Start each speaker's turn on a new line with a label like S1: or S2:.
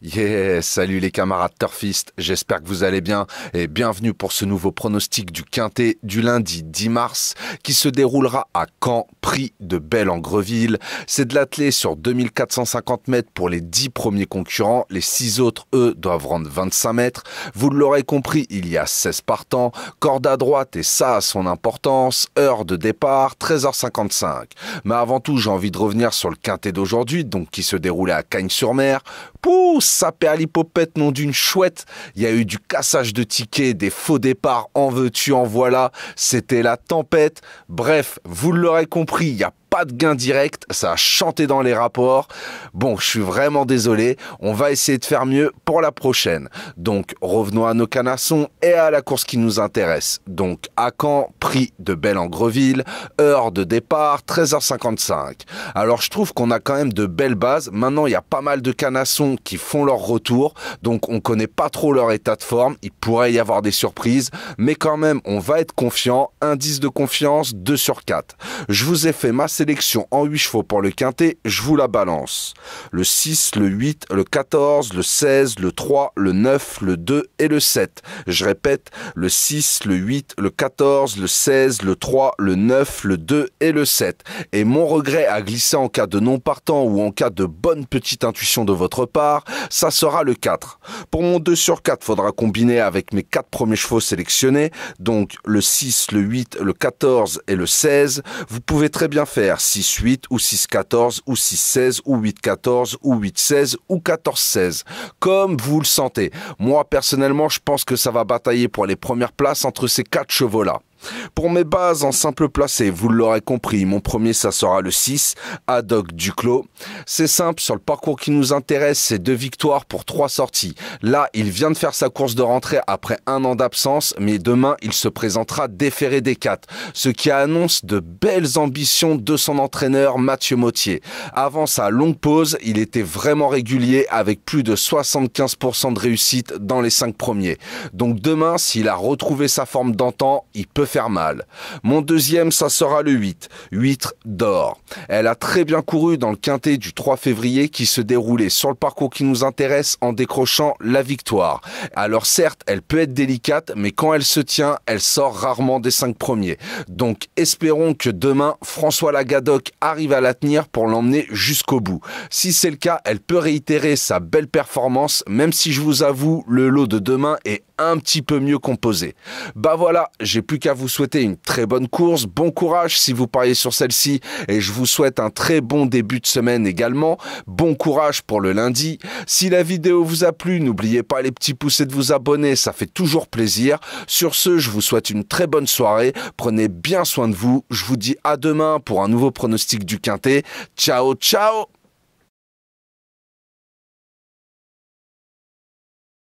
S1: Yeah, salut les camarades turfistes, j'espère que vous allez bien et bienvenue pour ce nouveau pronostic du Quintet du lundi 10 mars qui se déroulera à Caen, prix de Belle-en-Greville. C'est de l'attelé sur 2450 mètres pour les 10 premiers concurrents, les 6 autres, eux, doivent rendre 25 mètres. Vous l'aurez compris, il y a 16 partants, corde à droite et ça a son importance, heure de départ 13h55. Mais avant tout, j'ai envie de revenir sur le Quintet d'aujourd'hui, donc qui se déroulait à Cagnes-sur-Mer. Pouh, ça perd l'hypopète, nom d'une chouette. Il y a eu du cassage de tickets, des faux départs, en veux-tu, en voilà. C'était la tempête. Bref, vous l'aurez compris, il y a pas de gain direct, ça a chanté dans les rapports. Bon, je suis vraiment désolé, on va essayer de faire mieux pour la prochaine. Donc, revenons à nos canassons et à la course qui nous intéresse. Donc, à Caen, prix de Belle-en-Greville, heure de départ, 13h55. Alors, je trouve qu'on a quand même de belles bases. Maintenant, il y a pas mal de canassons qui font leur retour, donc on connaît pas trop leur état de forme. Il pourrait y avoir des surprises, mais quand même, on va être confiant. Indice de confiance, 2 sur 4. Je vous ai fait ma sélection en 8 chevaux pour le quintet, je vous la balance. Le 6, le 8, le 14, le 16, le 3, le 9, le 2 et le 7. Je répète, le 6, le 8, le 14, le 16, le 3, le 9, le 2 et le 7. Et mon regret à glisser en cas de non partant ou en cas de bonne petite intuition de votre part, ça sera le 4. Pour mon 2 sur 4, faudra combiner avec mes 4 premiers chevaux sélectionnés, donc le 6, le 8, le 14 et le 16. Vous pouvez très bien faire 6-8 ou 6-14 ou 6-16 ou 8-14 ou 8-16 ou 14-16, comme vous le sentez. Moi, personnellement, je pense que ça va batailler pour les premières places entre ces 4 chevaux-là. Pour mes bases en simple placé, vous l'aurez compris, mon premier ça sera le 6, Haddock Duclos. C'est simple, sur le parcours qui nous intéresse, c'est 2 victoires pour 3 sorties. Là, il vient de faire sa course de rentrée après 1 an d'absence, mais demain, il se présentera déféré des 4, ce qui annonce de belles ambitions de son entraîneur Mathieu Mottier. Avant sa longue pause, il était vraiment régulier avec plus de 75% de réussite dans les 5 premiers. Donc demain, s'il a retrouvé sa forme d'antan, il peut faire mal. Mon deuxième, ça sera le 8. 8 d'or. Elle a très bien couru dans le quintet du 3 février qui se déroulait sur le parcours qui nous intéresse en décrochant la victoire. Alors certes, elle peut être délicate, mais quand elle se tient, elle sort rarement des 5 premiers. Donc espérons que demain, François Lagadoc arrive à la tenir pour l'emmener jusqu'au bout. Si c'est le cas, elle peut réitérer sa belle performance, même si je vous avoue, le lot de demain est un petit peu mieux composé. Bah voilà, j'ai plus qu'à vous souhaiter une très bonne course, bon courage si vous pariez sur celle-ci et je vous souhaite un très bon début de semaine également, bon courage pour le lundi. Si la vidéo vous a plu, n'oubliez pas les petits pouces et de vous abonner, ça fait toujours plaisir. Sur ce, je vous souhaite une très bonne soirée, prenez bien soin de vous, je vous dis à demain pour un nouveau pronostic du Quintet. Ciao, ciao!